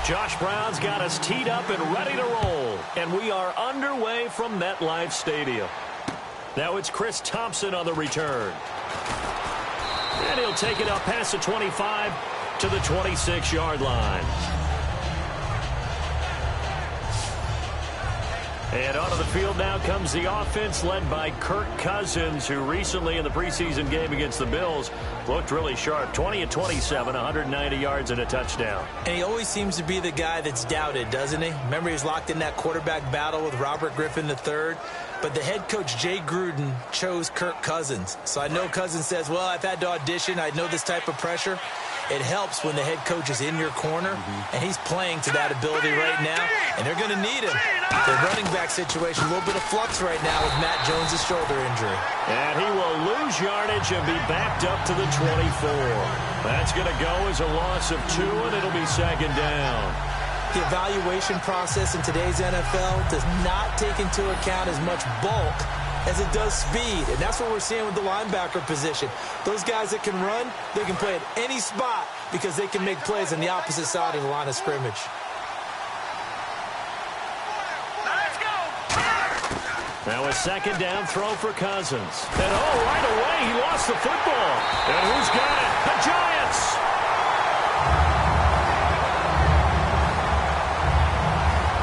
Josh Brown's got us teed up and ready to roll. And we are underway from MetLife Stadium. Now it's Chris Thompson on the return. And he'll take it up past the 25 to the 26-yard line. And onto the field now comes the offense led by Kirk Cousins, who recently in the preseason game against the Bills looked really sharp. 20 of 27, 190 yards and a touchdown. And he always seems to be the guy that's doubted, doesn't he? Remember, he was locked in that quarterback battle with Robert Griffin III. But the head coach, Jay Gruden, chose Kirk Cousins. So I know Cousins says, well, I've had to audition. I know this type of pressure. It helps when the head coach is in your corner, and he's playing to that ability right now, and they're going to need him. The running back situation, a little bit of flux right now with Matt Jones' shoulder injury. And he will lose yardage and be backed up to the 24. That's going to go as a loss of 2, and it'll be second down. The evaluation process in today's NFL does not take into account as much bulk as it does speed, and that's what we're seeing with the linebacker position. Those guys that can run, they can play at any spot because they can make plays on the opposite side of the line of scrimmage. Now a second down throw for Cousins. And right away he lost the football. And who's got it? The Giants!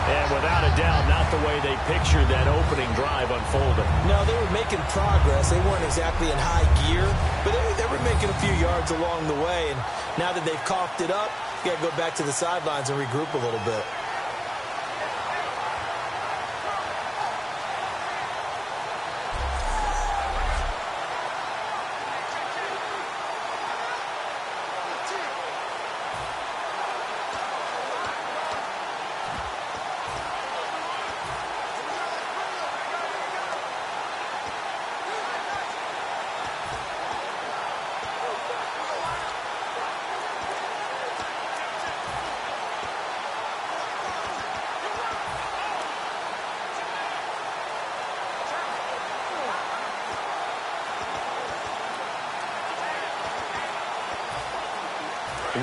And without a doubt, not the way they pictured that opening drive unfolding. No, they were making progress. They weren't exactly in high gear, but they were making a few yards along the way. And now that they've coughed it up, you got to go back to the sidelines and regroup a little bit.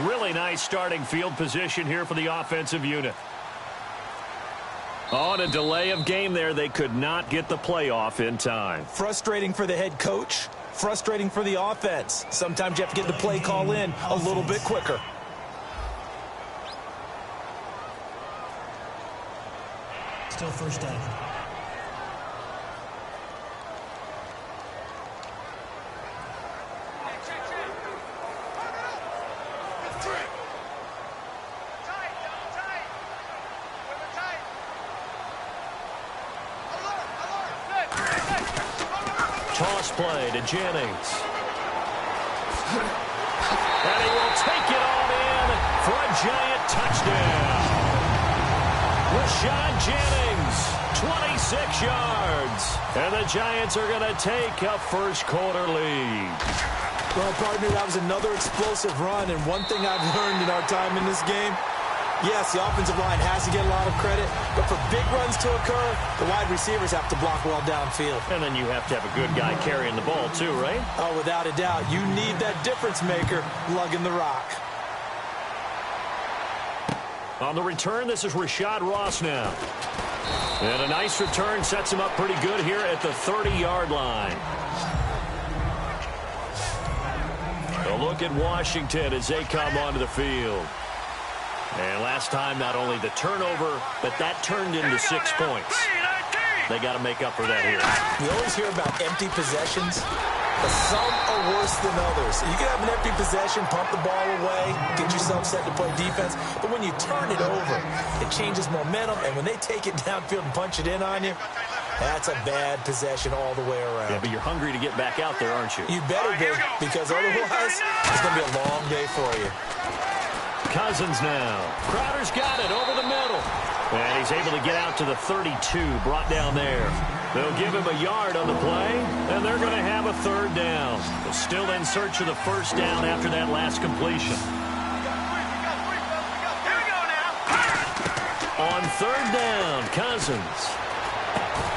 Really nice starting field position here for the offensive unit. On a delay of game there, they could not get the playoff in time. Frustrating for the head coach, frustrating for the offense. Sometimes you have to get the play call in a little bit quicker. Still first down. Toss play to Jennings. And he will take it on in for a giant touchdown. Rashad Jennings, 26 yards. And the Giants are going to take a first quarter lead. Well, partner, that was another explosive run. And one thing I've learned in our time in this game, yes, the offensive line has to get a lot of credit, but for big runs to occur, the wide receivers have to block well downfield. And then you have to have a good guy carrying the ball too, right? Oh, without a doubt. You need that difference maker lugging the rock. On the return, this is Rashad Ross now. And a nice return sets him up pretty good here at the 30-yard line. A look at Washington as they come onto the field. And last time, not only the turnover, but that turned into 6 points. They got to make up for that here. We always hear about empty possessions, but some are worse than others. You can have an empty possession, pump the ball away, get yourself set to play defense, but when you turn it over, it changes momentum, and when they take it downfield and punch it in on you, that's a bad possession all the way around. Yeah, but you're hungry to get back out there, aren't you? You better be, because otherwise, it's going to be a long day for you. Cousins now. Crowder's got it over the middle. And he's able to get out to the 32, brought down there. They'll give him a yard on the play, and they're going to have a third down. They're still in search of the first down after that last completion. On third down, Cousins.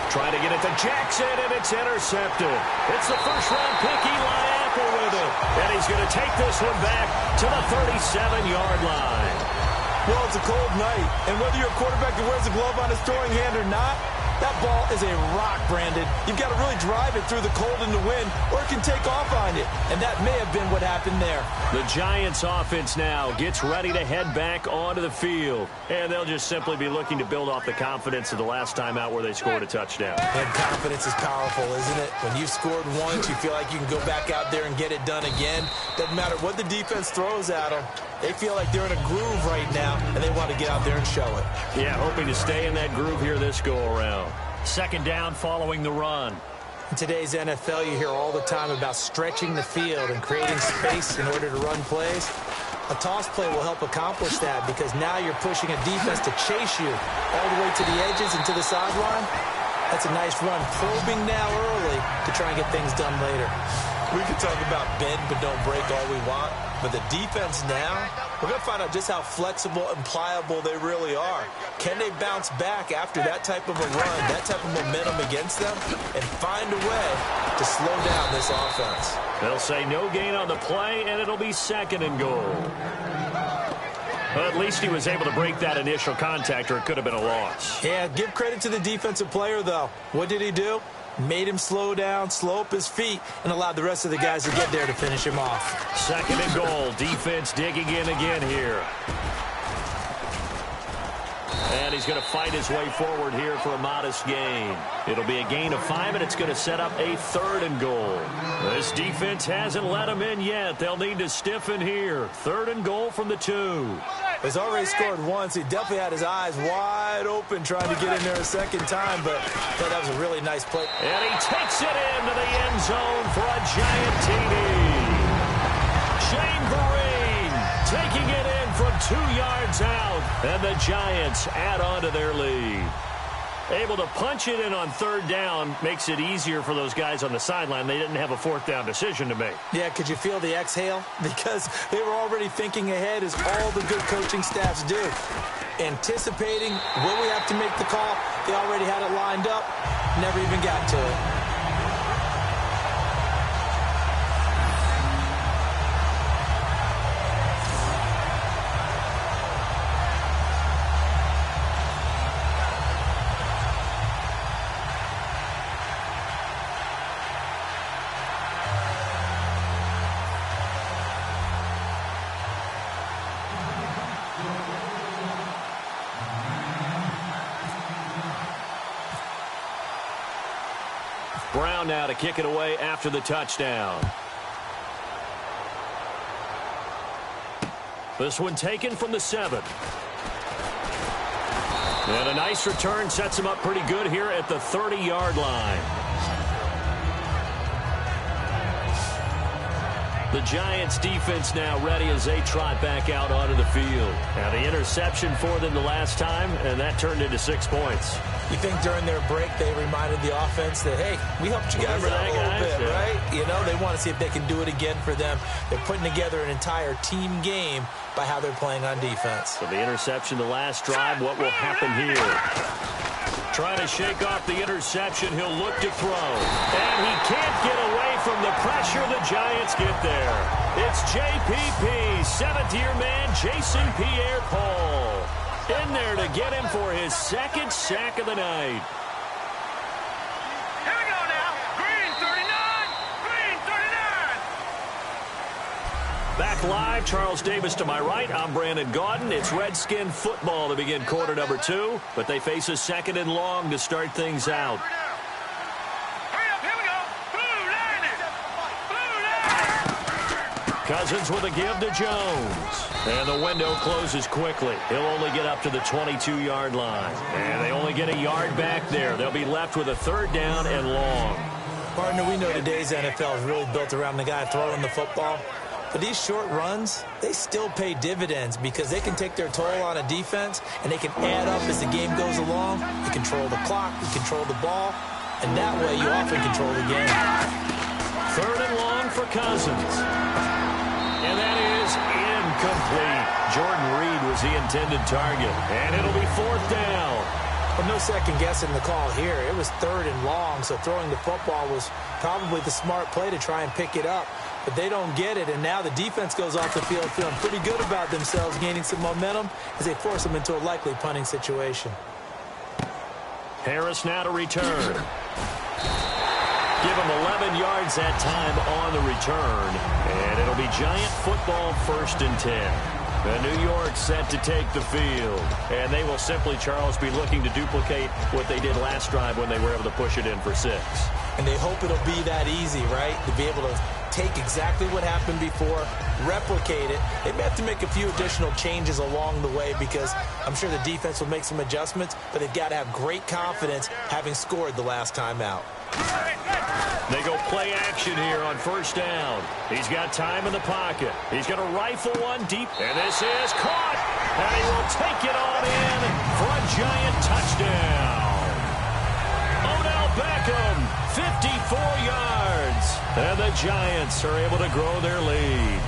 Trying to get it to Jackson, and it's intercepted. It's the first-round pick, Eli Apple with it. And he's going to take this one back to the 37-yard line. Well, it's a cold night, and whether you're a quarterback that wears a glove on his throwing hand or not, that ball is a rock, Brandon. You've got to really drive it through the cold and the wind, or it can take off on you. And that may have been what happened there. The Giants offense now gets ready to head back onto the field. And they'll just simply be looking to build off the confidence of the last time out where they scored a touchdown. And confidence is powerful, isn't it? When you've scored once, you feel like you can go back out there and get it done again. Doesn't matter what the defense throws at them. They feel like they're in a groove right now, and they want to get out there and show it. Yeah, hoping to stay in that groove here this go-around. Second down following the run. In today's NFL, you hear all the time about stretching the field and creating space in order to run plays. A toss play will help accomplish that because now you're pushing a defense to chase you all the way to the edges and to the sideline. That's a nice run, probing now early to try and get things done later. We can talk about bend but don't break all we want, but the defense now, we're going to find out just how flexible and pliable they really are. Can they bounce back after that type of a run, that type of momentum against them, and find a way to slow down this offense? They'll say no gain on the play, and it'll be second and goal. Well, at least he was able to break that initial contact, or it could have been a loss. Yeah, give credit to the defensive player, though. What did he do? Made him slow down, slow up his feet, and allowed the rest of the guys to get there to finish him off. Second and goal. Defense digging in again here. And he's going to fight his way forward here for a modest gain. It'll be a gain of 5, and it's going to set up a third and goal. This defense hasn't let him in yet. They'll need to stiffen here. Third and goal from the 2. He's already scored once. He definitely had his eyes wide open trying to get in there a second time, but that was a really nice play. And he takes it into the end zone for a giant TD. Shane Vereen taking it in from 2 yards out, and the Giants add on to their lead. Able to punch it in on third down makes it easier for those guys on the sideline. They didn't have a fourth down decision to make. Yeah, could you feel the exhale? Because they were already thinking ahead, as all the good coaching staffs do. Anticipating, will we have to make the call? They already had it lined up, never even got to it. Brown now to kick it away after the touchdown. This one taken from the 7. And a nice return sets him up pretty good here at the 30-yard line. The Giants defense now ready as they trot back out onto the field. Now the interception for them the last time, and that turned into 6 points. You think during their break they reminded the offense that, hey, we helped you guys out a little bit, right? You know, they want to see if they can do it again for them. They're putting together an entire team game by how they're playing on defense. So the interception the last drive, what will happen here? Trying to shake off the interception, he'll look to throw. And he can't get away from the pressure. The Giants get there. It's JPP, 7th-year man Jason Pierre-Paul. In there to get him for his 2nd sack of the night. Here we go now. Green 39. Green 39. Back live, Charles Davis to my right. I'm Brandon Gaudin. It's Redskin football to begin quarter number 2, but they face a 2nd and long to start things out. Hurry up. Here we go. Blue line it. Blue line. Cousins with a give to Jones. And the window closes quickly. He'll only get up to the 22-yard line. And they only get a yard back there. They'll be left with a 3rd down and long. Partner, we know today's NFL is really built around the guy throwing the football. But these short runs, they still pay dividends because they can take their toll on a defense and they can add up as the game goes along. You control the clock, you control the ball, and that way you often control the game. 3rd and long for Cousins. And that is incomplete. Jordan Reed was the intended target. And it'll be 4th down. But no second guessing the call here. It was 3rd and long, so throwing the football was probably the smart play to try and pick it up. but they don't get it, and now the defense goes off the field feeling pretty good about themselves, gaining some momentum as they force them into a likely punting situation. Harris now to return. Give him 11 yards that time on the return, and it'll be Giant football 1st and 10. The New York set to take the field, and they will simply, Charles, be looking to duplicate what they did last drive when they were able to push it in for 6. And they hope it'll be that easy, right, to be able to take exactly what happened before, replicate it. They may have to make a few additional changes along the way because I'm sure the defense will make some adjustments, but they've got to have great confidence having scored the last time out. They go play action here on 1st down. He's got time in the pocket. He's going to rifle one deep, and this is caught. And he will take it on in for a Giant touchdown. Odell Beckham, 54 yards. And the Giants are able to grow their lead.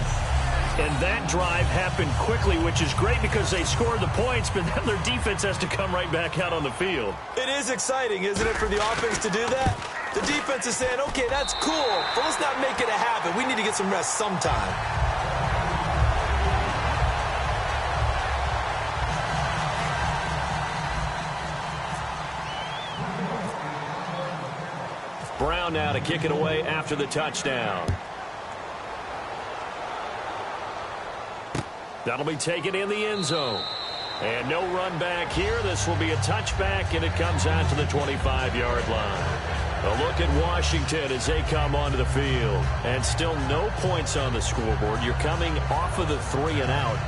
And that drive happened quickly, which is great because they scored the points, but then their defense has to come right back out on the field. It is exciting, isn't it, for the offense to do that? The defense is saying, okay, that's cool, but let's not make it a habit. We need to get some rest sometime. Brown now to kick it away after the touchdown. That'll be taken in the end zone. And no run back here. This will be a touchback, and it comes out to the 25-yard line. A look at Washington as they come onto the field. And still no points on the scoreboard. You're coming off of the 3 and out.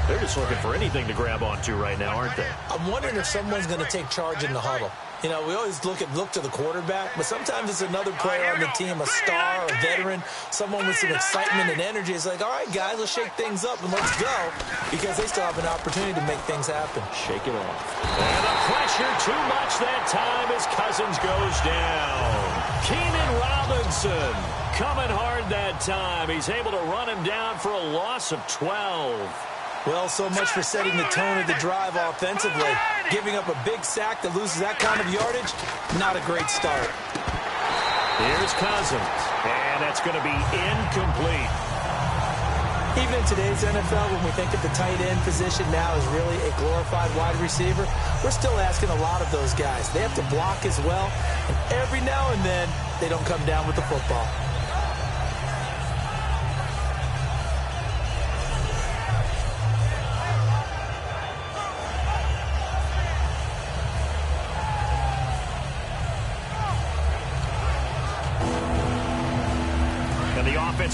They're just looking for anything to grab onto right now, aren't they? I'm wondering if someone's going to take charge in the huddle. You know, we always look to the quarterback, but sometimes it's another player on the team, a star, a veteran, someone with some excitement and energy. It's like, all right, guys, let's shake things up and let's go, because they still have an opportunity to make things happen. Shake it off. And the pressure too much that time as Cousins goes down. Keenan Robinson coming hard that time. He's able to run him down for a loss of 12. Well, so much for setting the tone of the drive offensively. Giving up a big sack that loses that kind of yardage, not a great start. Here's Cousins, and that's going to be incomplete. Even in today's NFL, when we think that the tight end position now is really a glorified wide receiver, we're still asking a lot of those guys. They have to block as well, and every now and then, they don't come down with the football.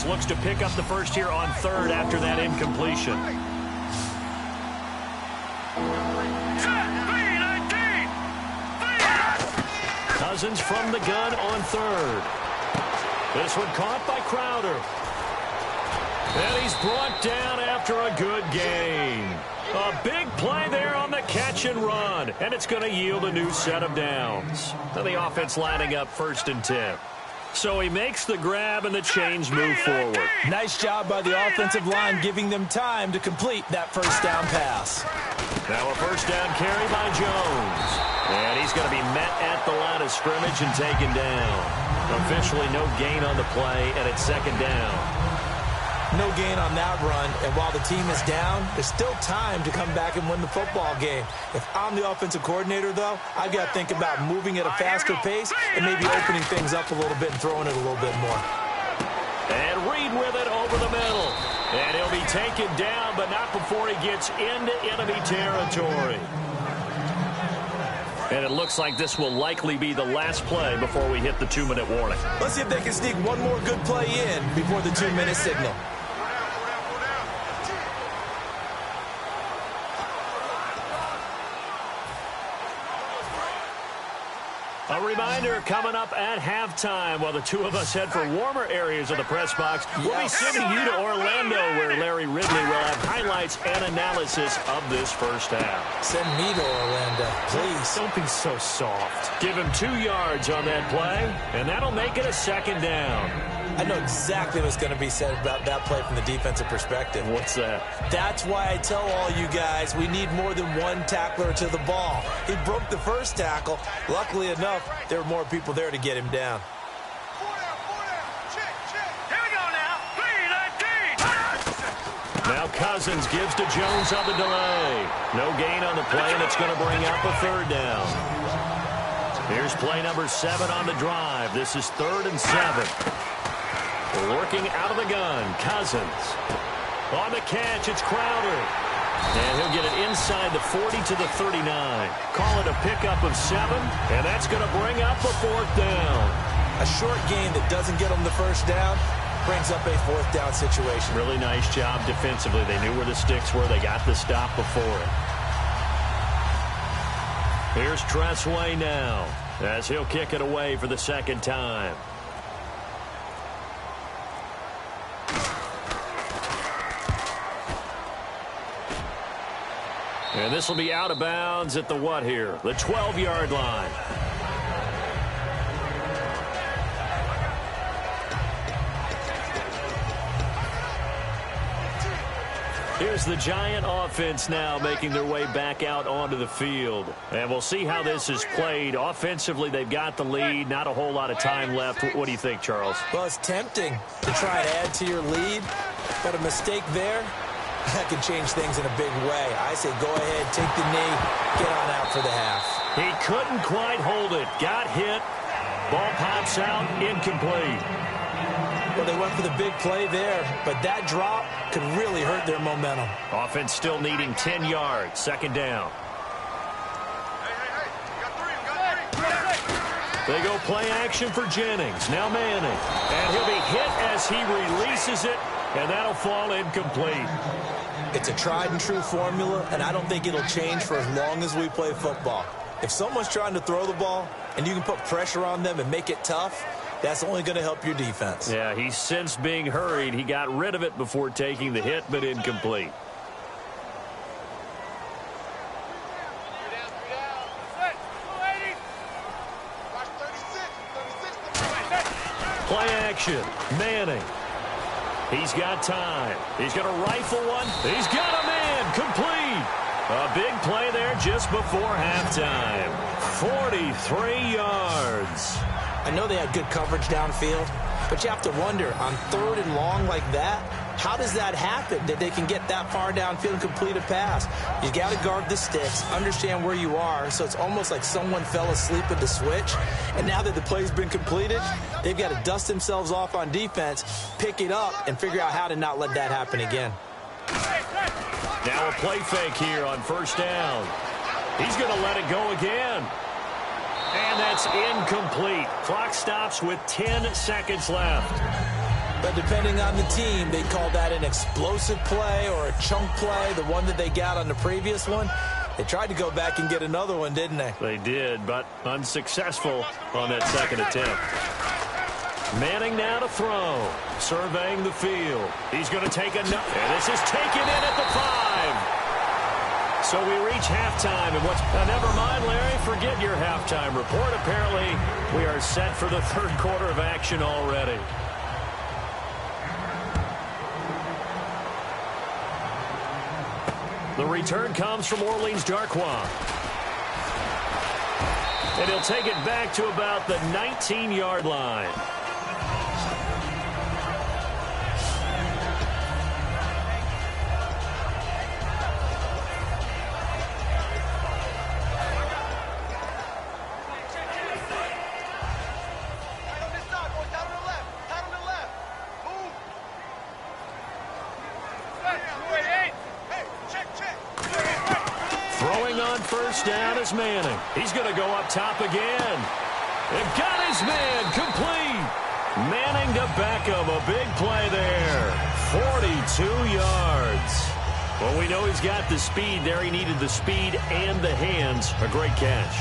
Looks to pick up the first here on 3rd after that incompletion. Cousins from the gun on 3rd. This one caught by Crowder. And he's brought down after a good gain. A big play there on the catch and run. And it's going to yield a new set of downs. Now the offense lining up 1st and 10. So he makes the grab and the chains move forward. Nice job by the offensive line giving them time to complete that 1st down pass. Now a 1st down carry by Jones. And he's going to be met at the line of scrimmage and taken down. Officially no gain on the play, and it's 2nd down. No gain on that run, and while the team is down, there's still time to come back and win the football game. If I'm the offensive coordinator, though, I've got to think about moving at a faster pace and maybe opening things up a little bit and throwing it a little bit more. And Reed with it over the middle. And he'll be taken down, but not before he gets into enemy territory. And it looks like this will likely be the last play before we hit the 2-minute warning. Let's see if they can sneak one more good play in before the 2-minute signal. A reminder coming up at halftime while the two of us head for warmer areas of the press box. We'll be sending you to Orlando where Larry Ridley will have highlights and analysis of this 1st half. Send me to Orlando, please. Don't be so soft. Give him 2 yards on that play, and that'll make it a 2nd down. I know exactly what's going to be said about that play from the defensive perspective. What's that? That's why I tell all you guys we need more than one tackler to the ball. He broke the 1st tackle. Luckily enough, there were more people there to get him down. Here we go now. Cousins gives to Jones on the delay. No gain on the play, and it's going to bring up a third down. Here's play number 7 on the drive. This is 3rd and 7. Working out of the gun, Cousins. On the catch, it's Crowder. And he'll get it inside the 40 to the 39. Call it a pickup of 7, and that's going to bring up a 4th down. A short gain that doesn't get them the first down brings up a 4th down situation. Really nice job defensively. They knew where the sticks were. They got the stop before it. Here's Tressway now as he'll kick it away for the 2nd time. And this will be out of bounds at the what here? The 12-yard line. Here's the Giant offense now making their way back out onto the field. And we'll see how this is played. Offensively, they've got the lead. Not a whole lot of time left. What do you think, Charles? Well, it's tempting to try and add to your lead, but a mistake there, that can change things in a big way. I say go ahead, take the knee, get on out for the half. He couldn't quite hold it. Got hit. Ball pops out, incomplete. Well, they went for the big play there, but that drop could really hurt their momentum. Offense still needing 10 yards. 2nd down. They go play action for Jennings. Now Manning. And he'll be hit as he releases it, and that'll fall incomplete. It's a tried-and-true formula, and I don't think it'll change for as long as we play football. If someone's trying to throw the ball and you can put pressure on them and make it tough, that's only going to help your defense. Yeah, he sensed being hurried. He got rid of it before taking the hit, but incomplete. Play action. Manning. He's got time. He's going to rifle one. He's got a man. Complete. A big play there just before halftime. 43 yards. I know they had good coverage downfield, but you have to wonder, on 3rd and long like that, how does that happen that they can get that far downfield and complete a pass? You got to guard the sticks, understand where you are, so it's almost like someone fell asleep at the switch, and now that the play's been completed, they've got to dust themselves off on defense, pick it up, and figure out how to not let that happen again. Now a play fake here on 1st down. He's going to let it go again. And that's incomplete. Clock stops with 10 seconds left. But depending on the team, they call that an explosive play or a chunk play, the one that they got on the previous one. They tried to go back and get another one, didn't they? They did, but unsuccessful on that 2nd attempt. Manning now to throw. Surveying the field. He's going to take and this is taken in at the 5. So we reach halftime, and never mind, Larry, forget your halftime report. Apparently, we are set for the 3rd quarter of action already. The return comes from Orleans Darkwa. And he'll take it back to about the 19-yard line. Down is Manning. He's going to go up top again. They've got his man complete. Manning to Beckham. A big play there. 42 yards. Well, we know he's got the speed there. He needed the speed and the hands. A great catch.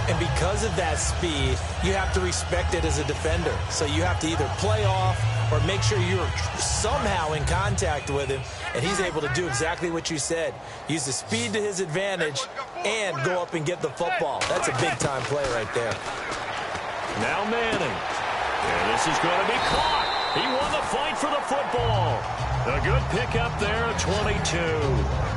And because of that speed, you have to respect it as a defender. So you have to either play off or make sure you're somehow in contact with him, and he's able to do exactly what you said. Use the speed to his advantage and go up and get the football. That's a big-time play right there. Now Manning. And this is going to be caught. He won the fight for the football. A good pickup there at 22.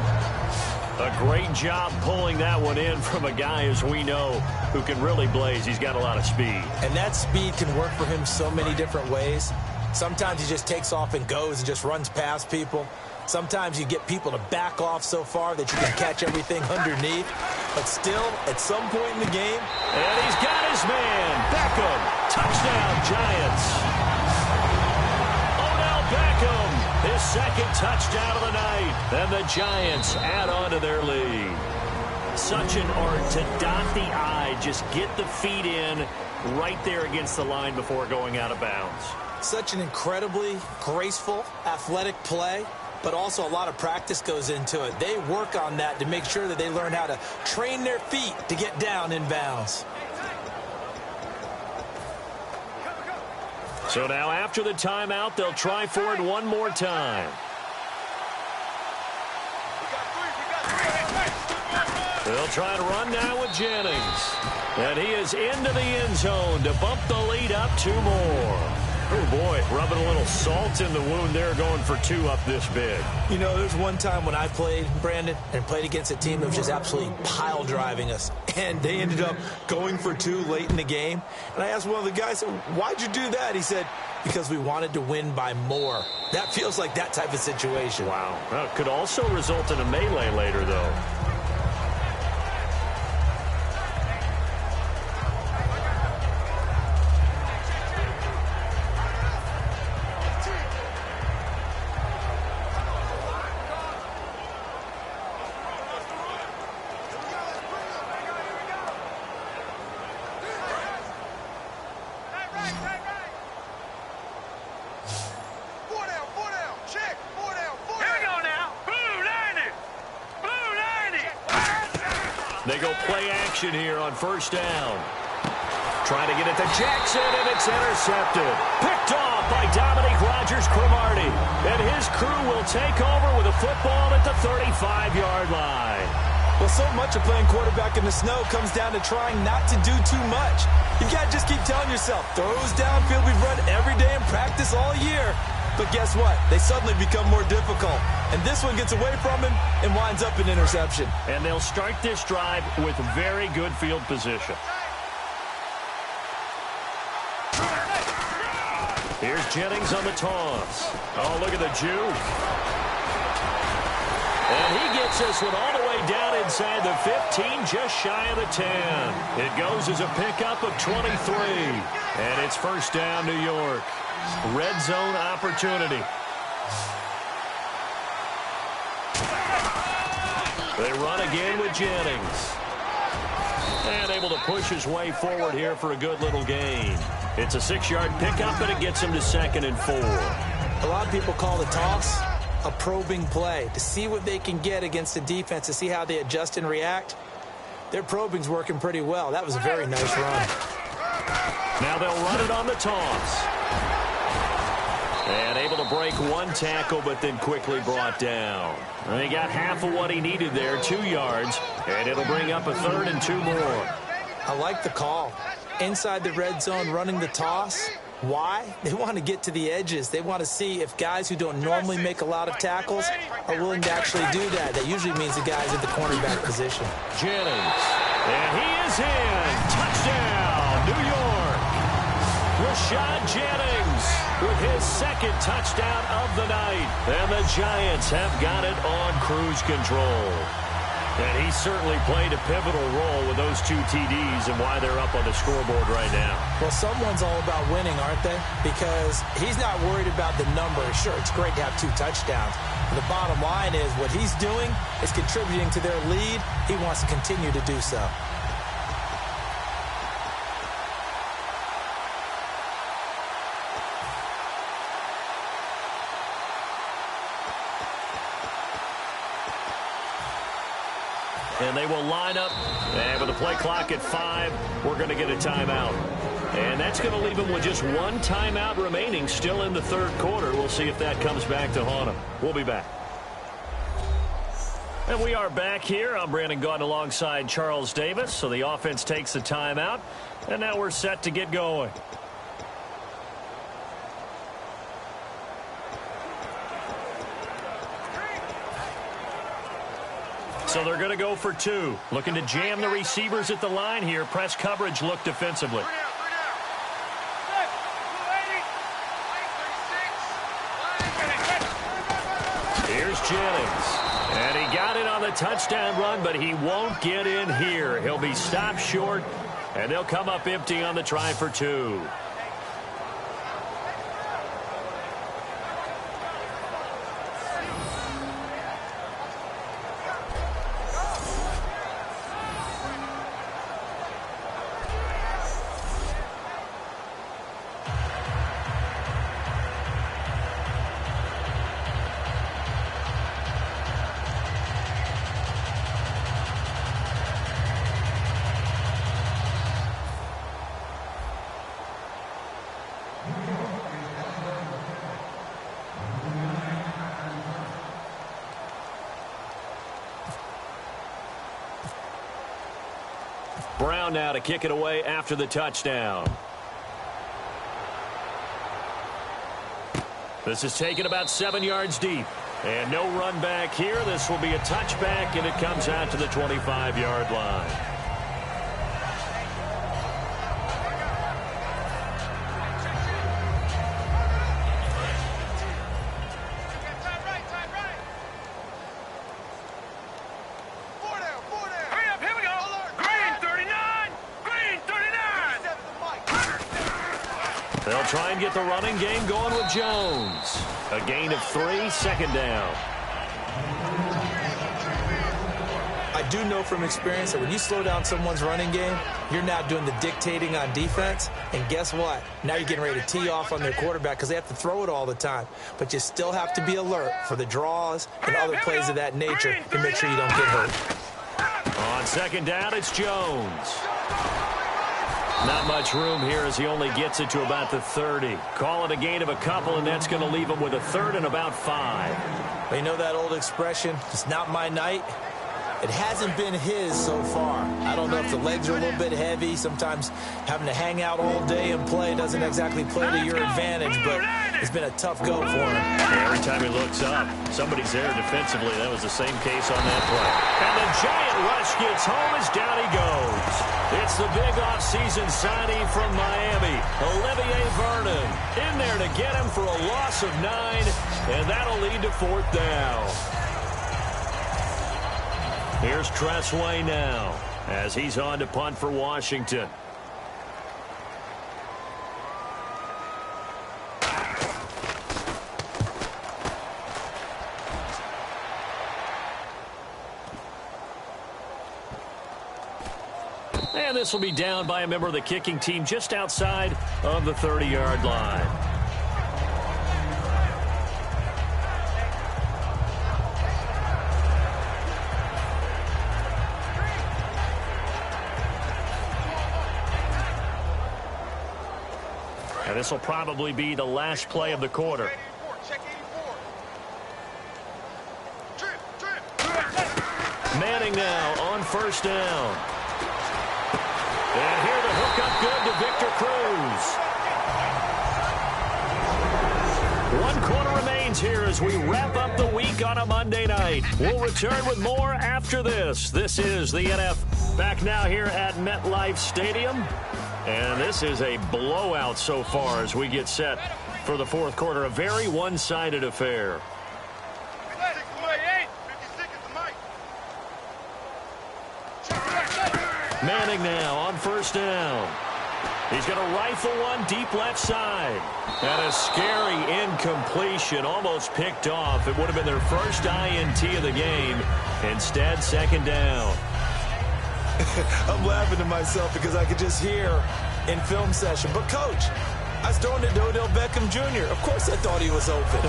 A great job pulling that one in from a guy, as we know, who can really blaze. He's got a lot of speed. And that speed can work for him so many different ways. Sometimes he just takes off and goes and just runs past people. Sometimes you get people to back off so far that you can catch everything underneath. But still, at some point in the game. And he's got his man. Beckham. Touchdown, Giants. Odell Beckham. His second touchdown of the night. And the Giants add on to their lead. Such an art to dot the I. Just get the feet in right there against the line before going out of bounds. Such an incredibly graceful, athletic play. But also a lot of practice goes into it. They work on that to make sure that they learn how to train their feet to get down in bounds. So now after the timeout, they'll try for it one more time. They'll try to run now with Jennings. And he is into the end zone to bump the lead up 2 more. Oh, boy, rubbing a little salt in the wound there, going for 2 up this big. You know, there's one time when I played, Brandon, and played against a team that was just absolutely pile driving us. And they ended up going for 2 late in the game. And I asked one of the guys, why'd you do that? He said, because we wanted to win by more. That feels like that type of situation. Wow. Well, it could also result in a melee later, though. They go play action here on first down. Trying to get it to Jackson, and it's intercepted. Picked off by Dominique Rodgers-Cromartie. And his crew will take over with a football at the 35-yard line. Well, so much of playing quarterback in the snow comes down to trying not to do too much. You've got to just keep telling yourself, throws downfield we've run every day in practice all year. But guess what? They suddenly become more difficult. And this one gets away from him and winds up an interception. And they'll start this drive with very good field position. Here's Jennings on the toss. Oh, look at the juke. And he gets this one all the way down inside the 15, just shy of the 10. It goes as a pickup of 23. And it's first down, New York. Red zone opportunity. They run again with Jennings. And able to push his way forward here for a good little gain. It's a 6-yard pickup, and it gets him to 2nd and 4. A lot of people call the toss a probing play, to see what they can get against the defense, to see how they adjust and react. Their probing's working pretty well. That was a very nice run. Now they'll run it on the toss. And able to break 1 tackle, but then quickly brought down. And he got half of what he needed there, 2 yards. And it'll bring up a 3rd and 2 more. I like the call. Inside the red zone, running the toss. Why? They want to get to the edges. They want to see if guys who don't normally make a lot of tackles are willing to actually do that. That usually means the guys at the cornerback position. Jennings. And he is in. Touchdown, New York. Rashad Jennings with his 2nd touchdown of the night. And the Giants have got it on cruise control. And he certainly played a pivotal role with those 2 TDs and why they're up on the scoreboard right now. Well, someone's all about winning, aren't they? Because he's not worried about the number. Sure, it's great to have 2 touchdowns. But the bottom line is what he's doing is contributing to their lead. He wants to continue to do so. And they will line up. And with the play clock at 5, we're going to get a timeout. And that's going to leave them with just 1 timeout remaining still in the 3rd quarter. We'll see if that comes back to haunt them. We'll be back. And we are back here. I'm Brandon Gaudin alongside Charles Davis. So the offense takes the timeout. And now we're set to get going. So they're going to go for 2. Looking to jam the receivers at the line here. Press coverage look defensively. Here's Jennings. And he got it on the touchdown run, but he won't get in here. He'll be stopped short, and they'll come up empty on the try for 2. Brown now to kick it away after the touchdown. This is taken about 7 yards deep. And no run back here. This will be a touchback, and it comes out to the 25-yard line. They'll try and get the running game going with Jones. A gain of 3, second down. I do know from experience that when you slow down someone's running game, you're now doing the dictating on defense. And guess what? Now you're getting ready to tee off on their quarterback because they have to throw it all the time. But you still have to be alert for the draws and other plays of that nature to make sure you don't get hurt. On second down, it's Jones. Not much room here as he only gets it to about the 30. Call it a gain of a couple, and that's going to leave him with a third and about 5. You know that old expression, it's not my night? It hasn't been his so far. I don't know if the legs are a little bit heavy. Sometimes having to hang out all day and play doesn't exactly play to your advantage, but it's been a tough go for him. Every time he looks up, somebody's there defensively. That was the same case on that play. And the giant rush gets home as down he goes. It's the big offseason signing from Miami, Olivier Vernon. In there to get him for a loss of 9, and that'll lead to 4th down. Here's Tressway now as he's on to punt for Washington. And this will be down by a member of the kicking team just outside of the 30-yard line. And this will probably be the last play of the quarter. Manning now on first down. And here the hook up good to Victor Cruz. 1 quarter remains here as we wrap up the week on a Monday night. We'll return with more after this. This is the NF back now here at MetLife Stadium. And this is a blowout so far as we get set for the 4th quarter. A very one-sided affair. Manning now on first down. He's going to rifle one deep left side. And a scary incompletion, almost picked off. It would have been their first INT of the game. Instead, second down. I'm laughing to myself because I could just hear in film session. But, Coach, I was throwing it to Odell Beckham Jr. Of course I thought he was open.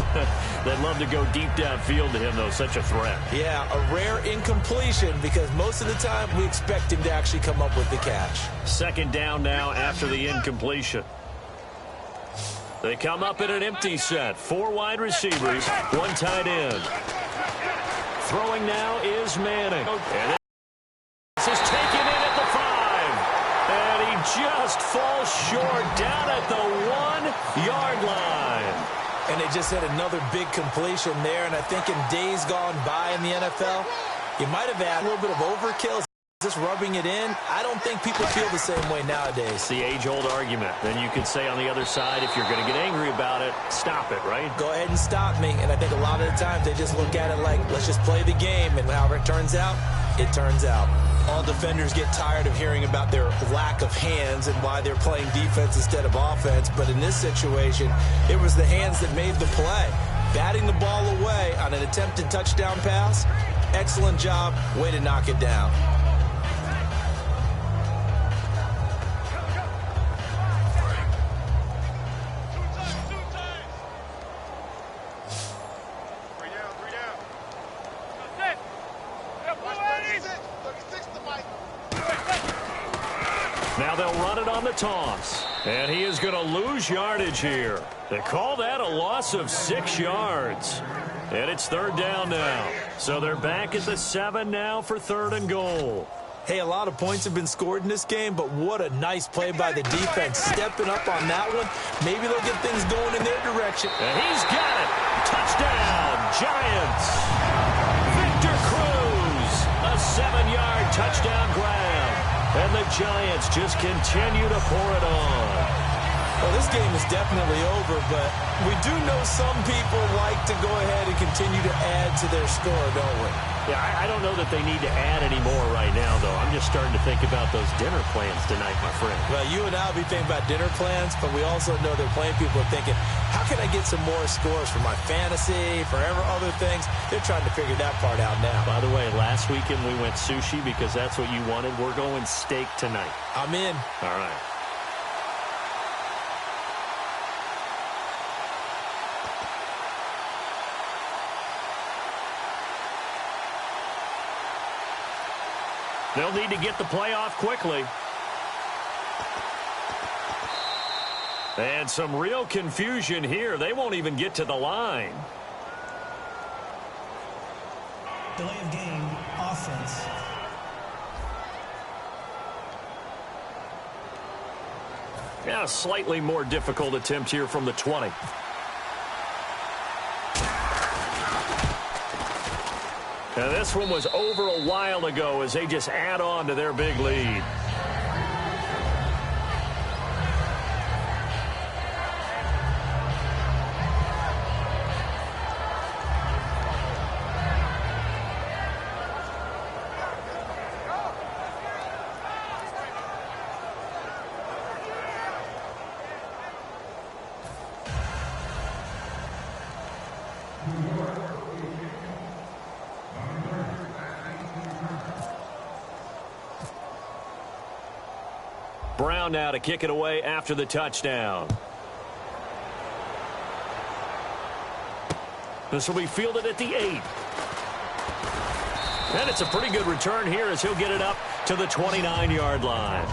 They'd love to go deep downfield to him, though. Such a threat. Yeah, a rare incompletion because most of the time we expect him to actually come up with the catch. Second down now after the incompletion. They come up in an empty set. 4 wide receivers, 1 tight end. Throwing now is Manning. And this is taken in at the 5. And he just falls short down at the 1-yard line. And they just had another big completion there. And I think in days gone by in the NFL, you might have had a little bit of overkill. Just rubbing it in, I don't think people feel the same way nowadays. It's the age-old argument. Then you could say on the other side, if you're going to get angry about it, stop it, right? Go ahead and stop me. And I think a lot of the times they just look at it like, let's just play the game. And however it turns out, it turns out. All defenders get tired of hearing about their lack of hands and why they're playing defense instead of offense. But in this situation, it was the hands that made the play. Batting the ball away on an attempted touchdown pass. Excellent job. Way to knock it down. Now they'll run it on the toss. And he is going to lose yardage here. They call that a loss of 6 yards. And it's 3rd down now. So they're back at the 7 now for 3rd and goal. Hey, a lot of points have been scored in this game, but what a nice play by the defense. Stepping up on that one. Maybe they'll get things going in their direction. And he's got it. Touchdown, Giants. Victor Cruz, a 7-yard touchdown grab. And the Giants just continue to pour it on. Well, this game is definitely over, but we do know some people like to go ahead and continue to add to their score, don't we? Yeah, I don't know that they need to add any more right now, though. I'm just starting to think about those dinner plans tonight, my friend. Well, you and I will be thinking about dinner plans, but we also know that plenty of people are thinking, how can I get some more scores for my fantasy, for other things? They're trying to figure that part out now. By the way, last weekend we went sushi because that's what you wanted. We're going steak tonight. I'm in. All right. They'll need to get the play off quickly. And some real confusion here. They won't even get to the line. Delay of game, offense. Yeah, a slightly more difficult attempt here from the 20. And this one was over a while ago as they just add on to their big lead. Brown now to kick it away after the touchdown. This will be fielded at the 8. And it's a pretty good return here as he'll get it up to the 29-yard line.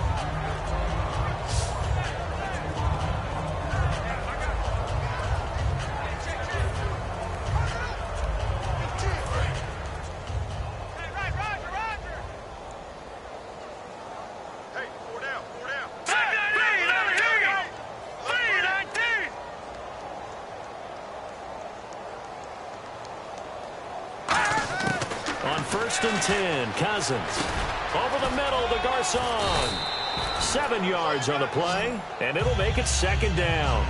On 1st and 10, Cousins. Over the middle to Garcon. 7 yards on the play, and it'll make it 2nd down.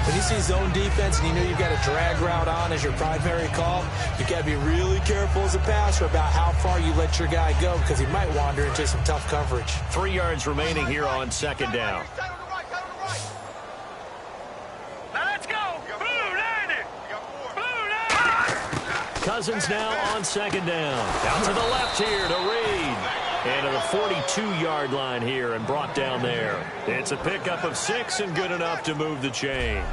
When you see zone defense and you know you've got a drag route on as your primary call, you've got to be really careful as a passer about how far you let your guy go because he might wander into some tough coverage. 3 yards remaining here on 2nd down. Cousins now on 2nd down. Out to the left here to Reed. And to the 42-yard line here and brought down there. It's a pickup of 6 and good enough to move the chains.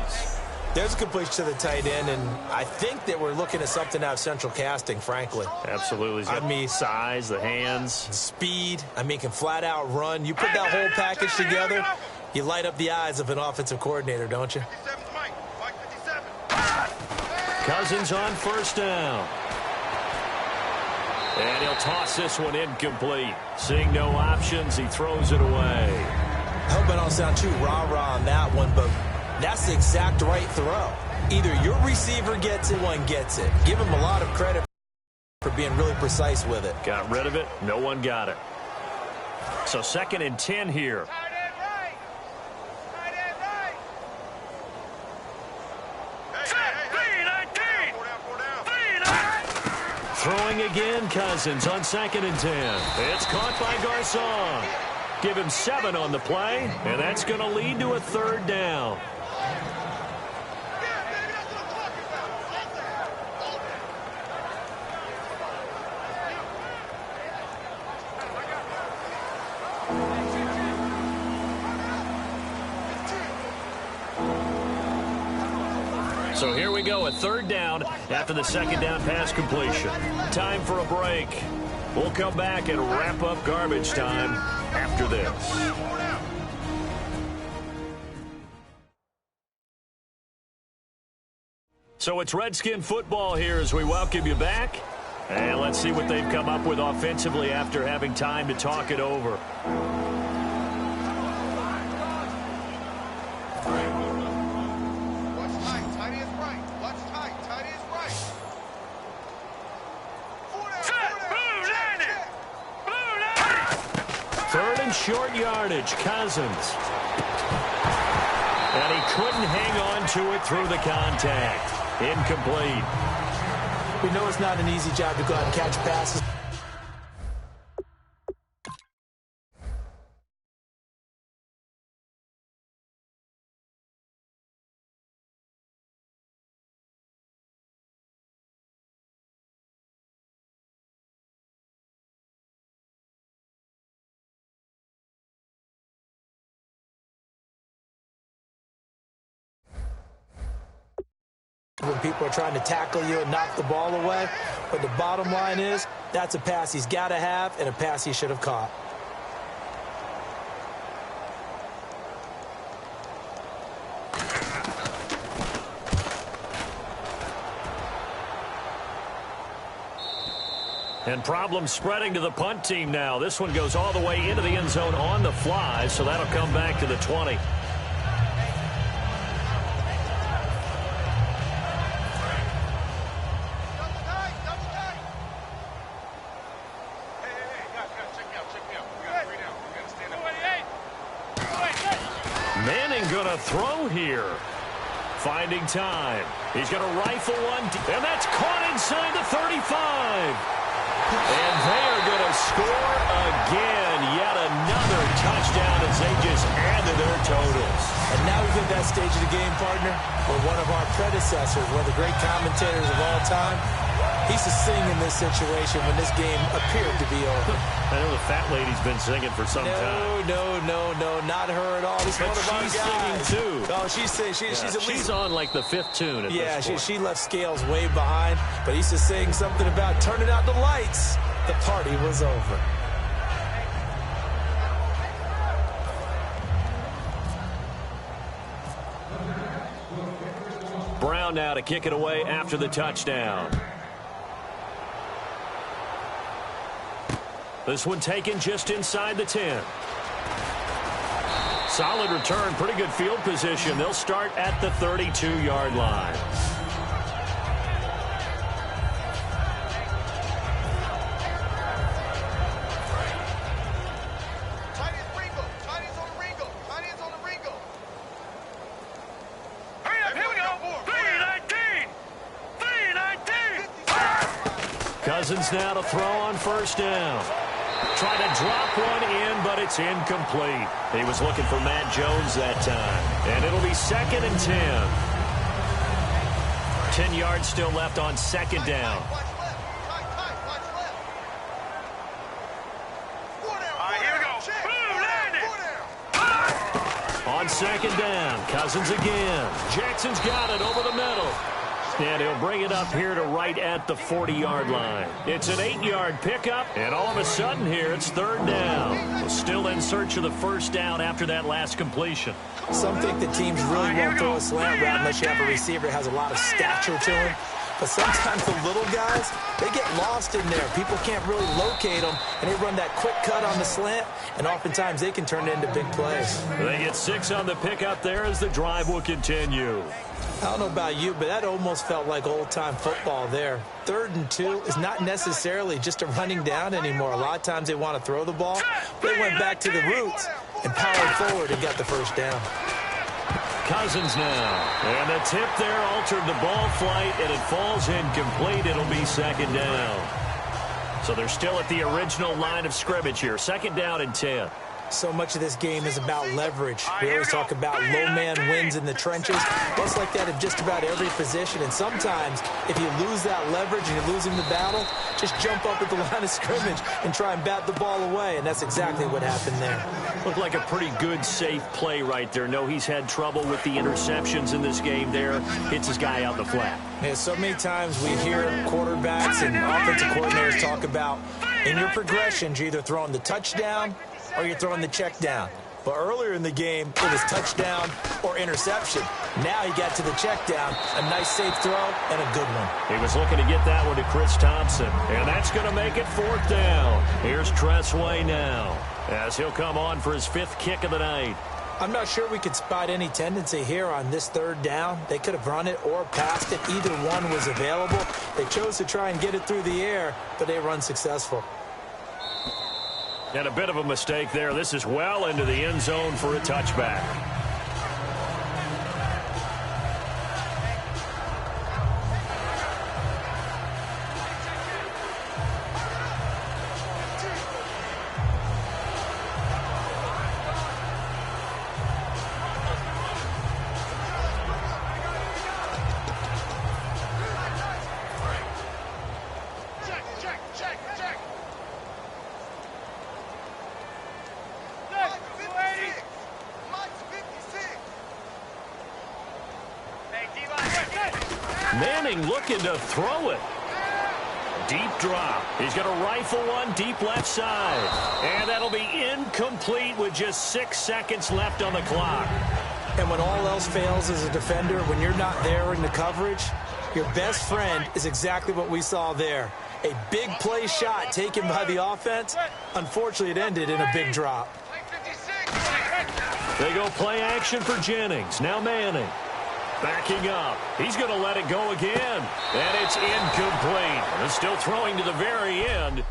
There's a completion to the tight end, and I think that we're looking at something out of central casting, frankly. Absolutely. I mean, size, the hands. Speed. I mean, can flat out run. You put that whole package together, you light up the eyes of an offensive coordinator, don't you? Cousins on 1st down. And he'll toss this one incomplete. Seeing no options, he throws it away. I hope I don't sound too rah-rah on that one, but that's the exact right throw. Either your receiver gets it, one gets it. Give him a lot of credit for being really precise with it. Got rid of it. No one got it. So 2nd and 10 here. Tight end right. Tight end right. Set. 3-19. 3-19. Throwing again, Cousins on 2nd and 10. It's caught by Garcon. Give him 7 on the play, and that's going to lead to a 3rd down. So here we go, a 3rd down after the 2nd down pass completion. Time for a break. We'll come back and wrap up garbage time after this. So it's Redskin football here as we welcome you back. And let's see what they've come up with offensively after having time to talk it over. Short yardage, Cousins. And he couldn't hang on to it through the contact. Incomplete. We know it's not an easy job to go out and catch passes. When people are trying to tackle you and knock the ball away. But the bottom line is, that's a pass he's got to have and a pass he should have caught. And problems spreading to the punt team now. This one goes all the way into the end zone on the fly, so that'll come back to the 20. Throw here. Finding time. He's going to rifle one. And that's caught inside the 35. And they are going to score again. Yet another touchdown as they just add to their totals. And now we've hit that stage of the game, partner, where one of our predecessors, one of the great commentators of all time, he's to sing in this situation when this game appeared to be over. I know the fat lady's been singing for some time. No, not her at all. This one of our guys. Singing too. Oh, she's at least. She's on like the 5th tune at this point. She left Scales way behind, but he's just saying something about turning out the lights. The party was over. Brown now to kick it away after the touchdown. This one taken just inside the 10. Solid return, pretty good field position. They'll start at the 32-yard line. Cousins now to throw on 1st down. Trying to drop one in, but it's incomplete. He was looking for Matt Jones that time. And it'll be 2nd and 10. 10 yards still left on 2nd down. Here we go. Boom, landed. On 2nd down, Cousins again. Jackson's got it over the middle. And he'll bring it up here to right at the 40-yard line. It's an 8-yard pickup, and all of a sudden here it's 3rd down. Still in search of the 1st down after that last completion. Some think that teams really won't throw a slant route unless you have a receiver that has a lot of stature to him. But sometimes the little guys, they get lost in there. People can't really locate them, and they run that quick cut on the slant, and oftentimes they can turn it into big plays. They get 6 on the pickup there as the drive will continue. I don't know about you, but that almost felt like old-time football there. 3rd and 2 is not necessarily just a running down anymore. A lot of times they want to throw the ball. They went back to the roots and powered forward and got the first down. Cousins now. And the tip there altered the ball flight, and it falls incomplete. It'll be 2nd down. So they're still at the original line of scrimmage here. 2nd down and 10. So much of this game is about leverage. We always talk about low man wins in the trenches. It's like that in just about every position. And sometimes, if you lose that leverage and you're losing the battle, just jump up at the line of scrimmage and try and bat the ball away. And that's exactly what happened there. Looked like a pretty good, safe play right there. No, he's had trouble with the interceptions in this game there. Hits his guy out the flat. Yeah, so many times we hear quarterbacks and offensive coordinators talk about, in your progressions, you're either throwing the touchdown or you're throwing the check down. But earlier in the game, it was touchdown or interception. Now he got to the check down, a nice safe throw, and a good one. He was looking to get that one to Chris Thompson, and that's going to make it 4th down. Here's Tressway now, as he'll come on for his 5th kick of the night. I'm not sure we could spot any tendency here on this 3rd down. They could have run it or passed it. Either one was available. They chose to try and get it through the air, but they run successful. And a bit of a mistake there. This is well into the end zone for a touchback. Manning looking to throw it. Deep drop. He's going to rifle one deep left side. And that'll be incomplete with just 6 seconds left on the clock. And when all else fails as a defender, when you're not there in the coverage, your best friend is exactly what we saw there. A big play shot taken by the offense. Unfortunately, it ended in a big drop. They go play action for Jennings. Now Manning. Backing up. He's going to let it go again. And it's incomplete. And still throwing to the very end.